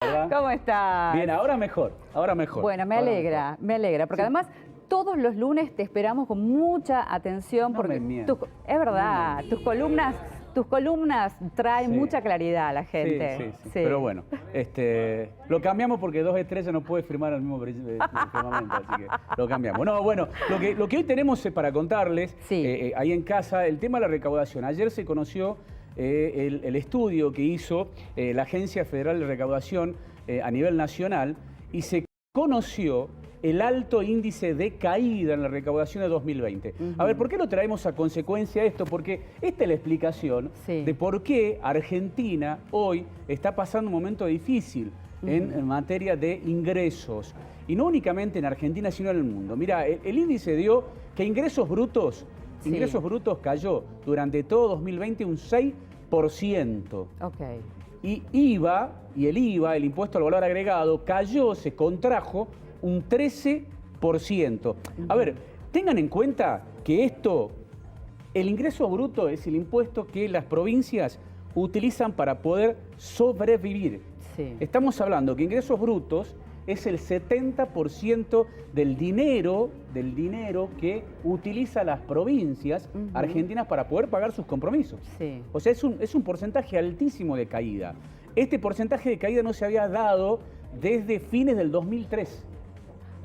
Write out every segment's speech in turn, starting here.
¿Verdad? ¿Cómo estás? Bien, ahora mejor, ahora mejor. Bueno, me Ahora alegra, mejor. me alegra, porque Sí. además todos los lunes te esperamos con mucha atención, No porque me mientas. es verdad, tus columnas traen Sí. mucha claridad a la gente. Sí. Pero bueno, lo cambiamos porque Dos Estrellas no puede firmar al mismo firmamento, así que lo cambiamos. No, bueno, lo que hoy tenemos para contarles, Sí. ahí en casa, el tema de la recaudación. Ayer se conoció el estudio que hizo la Agencia Federal de Recaudación a nivel nacional y se conoció el alto índice de caída en la recaudación de 2020. A ver, ¿por qué lo traemos a consecuencia de esto? Porque esta es la explicación de por qué Argentina hoy está pasando un momento difícil en materia de ingresos. Y no únicamente en Argentina, sino en el mundo. Mira, el índice dio que ingresos brutos cayó durante todo 2020 un 6%. Ok. Y IVA, el impuesto al valor agregado, se contrajo un 13%. A ver, tengan en cuenta que el ingreso bruto es el impuesto que las provincias utilizan para poder sobrevivir. Sí. Estamos hablando que ingresos brutos es el 70% del dinero que utiliza las provincias argentinas para poder pagar sus compromisos. Sí. O sea, es un porcentaje altísimo de caída. Este porcentaje de caída no se había dado desde fines del 2003.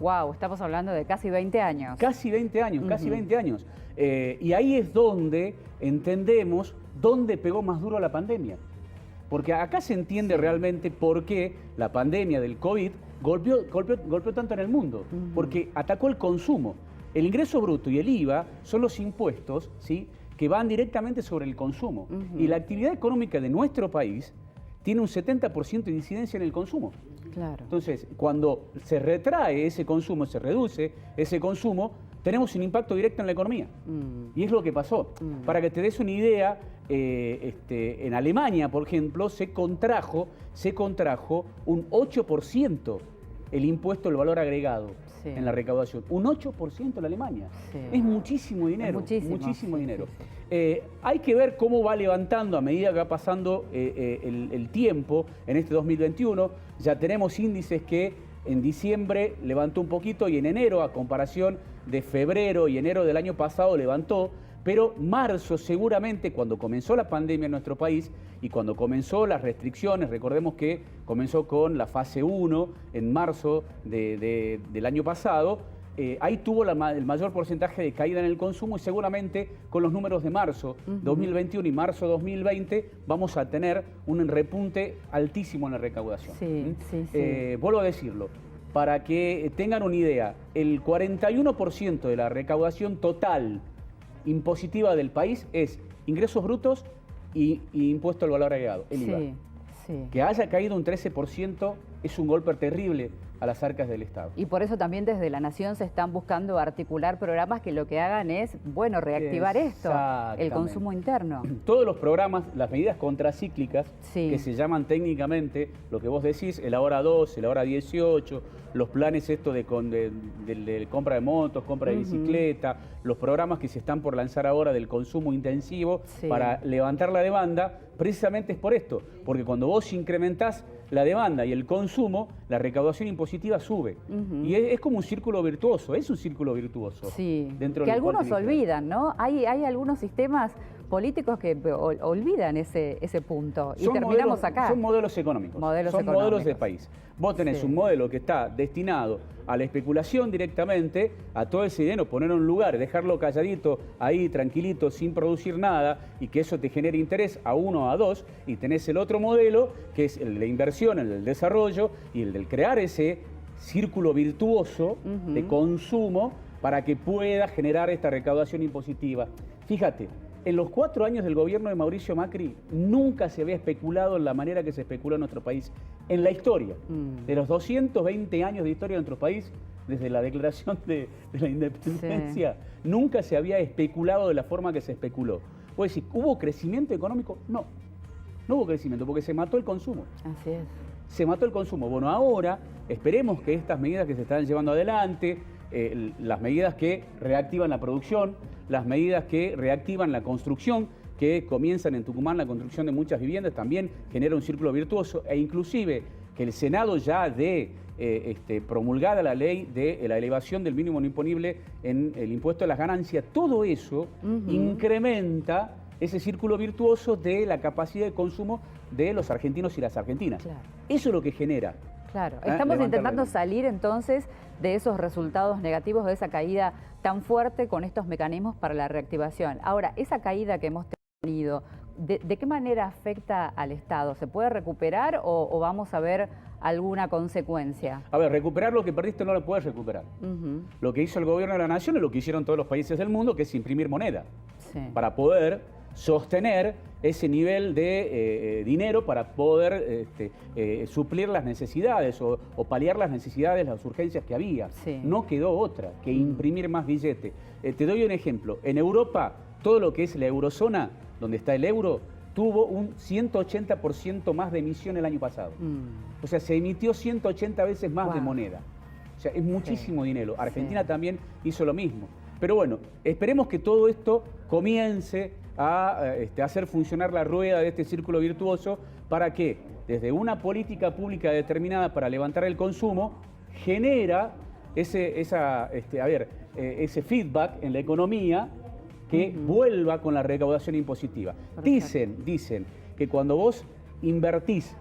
Wow, estamos hablando de casi 20 años. Casi 20 años, casi 20 años. Y ahí es donde entendemos dónde pegó más duro la pandemia. Porque acá se entiende realmente por qué la pandemia del COVID golpeó tanto en el mundo. Porque atacó el consumo. El ingreso bruto y el IVA son los impuestos, ¿sí?, que van directamente sobre el consumo. Y la actividad económica de nuestro país tiene un 70% de incidencia en el consumo. Claro. Entonces, cuando se retrae ese consumo, se reduce ese consumo, tenemos un impacto directo en la economía. Y es lo que pasó. Para que te des una idea, en Alemania, por ejemplo, se contrajo un 8% el impuesto al valor agregado en la recaudación. Un 8% en Alemania. Sí. Es muchísimo dinero. Es Muchísimo dinero. Sí. Hay que ver cómo va levantando a medida que va pasando el tiempo en este 2021. Ya tenemos índices que en diciembre levantó un poquito y en enero, a comparación de febrero y enero del año pasado, levantó. Pero marzo seguramente, cuando comenzó la pandemia en nuestro país y cuando comenzó las restricciones, recordemos que comenzó con la fase 1 en marzo del año pasado, ahí tuvo el mayor porcentaje de caída en el consumo y seguramente con los números de marzo 2021 y marzo 2020 vamos a tener un repunte altísimo en la recaudación. Vuelvo a decirlo, para que tengan una idea, el 41% de la recaudación total impositiva del país es ingresos brutos y impuesto al valor agregado, el IVA. Que haya caído un 13% es un golpe terrible a las arcas del Estado. Y por eso también desde la Nación se están buscando articular programas que lo que hagan es, bueno, reactivar esto, el consumo interno. Todos los programas, las medidas contracíclicas, que se llaman técnicamente, lo que vos decís, el Ahora 12, el Ahora 18, los planes de compra de motos, compra de bicicleta, los programas que se están por lanzar ahora del consumo intensivo para levantar la demanda, precisamente es por esto, porque cuando vos incrementás la demanda y el consumo, la recaudación impositiva sube. Y es como un círculo virtuoso, es un círculo virtuoso. Dentro que algunos olvidan, ¿no? Hay algunos sistemas políticos que olvidan ese punto y terminamos acá. Son modelos económicos, modelos de país. Vos tenés un modelo que está destinado a la especulación directamente, a todo ese dinero, ponerlo en un lugar, dejarlo calladito, ahí tranquilito, sin producir nada, y que eso te genere interés a uno o a dos, y tenés el otro modelo, que es el de inversión, el del desarrollo, y el del crear ese círculo virtuoso de consumo para que pueda generar esta recaudación impositiva. Fíjate, en los 4 años del gobierno de Mauricio Macri nunca se había especulado en la manera que se especuló en nuestro país. En la historia, de los 220 años de historia de nuestro país, desde la declaración de la independencia, nunca se había especulado de la forma que se especuló. Vos decís, ¿hubo crecimiento económico? No, no hubo crecimiento porque se mató el consumo. Así es. Se mató el consumo. Bueno, ahora esperemos que estas medidas que se están llevando adelante, las medidas que reactivan la producción, las medidas que reactivan la construcción, que comienzan en Tucumán, la construcción de muchas viviendas, también genera un círculo virtuoso, e inclusive que el Senado ya dé promulgada la ley de la elevación del mínimo no imponible en el impuesto a las ganancias, todo eso incrementa ese círculo virtuoso de la capacidad de consumo de los argentinos y las argentinas. Claro. Eso es lo que genera. Claro, estamos intentando salir entonces de esos resultados negativos, de esa caída tan fuerte con estos mecanismos para la reactivación. Ahora, esa caída que hemos tenido, ¿de qué manera afecta al Estado? ¿Se puede recuperar o vamos a ver alguna consecuencia? A ver, recuperar lo que perdiste no lo puedes recuperar. Lo que hizo el gobierno de la nación es lo que hicieron todos los países del mundo, que es imprimir moneda. Sí. Para poder sostener ese nivel de dinero para poder suplir las necesidades o paliar las necesidades, las urgencias que había. Sí. No quedó otra que imprimir más billete. Te doy un ejemplo. En Europa, todo lo que es la eurozona, donde está el euro, tuvo un 180% más de emisión el año pasado. O sea, se emitió 180 veces más de moneda. O sea, es muchísimo dinero. Argentina también hizo lo mismo. Pero bueno, esperemos que todo esto comience a hacer funcionar la rueda de este círculo virtuoso para que, desde una política pública determinada para levantar el consumo, genera ese feedback en la economía que vuelva con la recaudación impositiva. Dicen que cuando vos invertís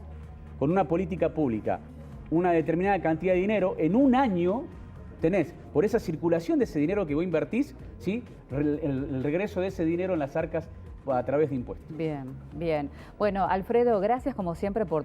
con una política pública una determinada cantidad de dinero, en un año tenés, por esa circulación de ese dinero que vos invertís, ¿sí?, el regreso de ese dinero en las arcas a través de impuestos. Bien, bien. Bueno, Alfredo, gracias como siempre por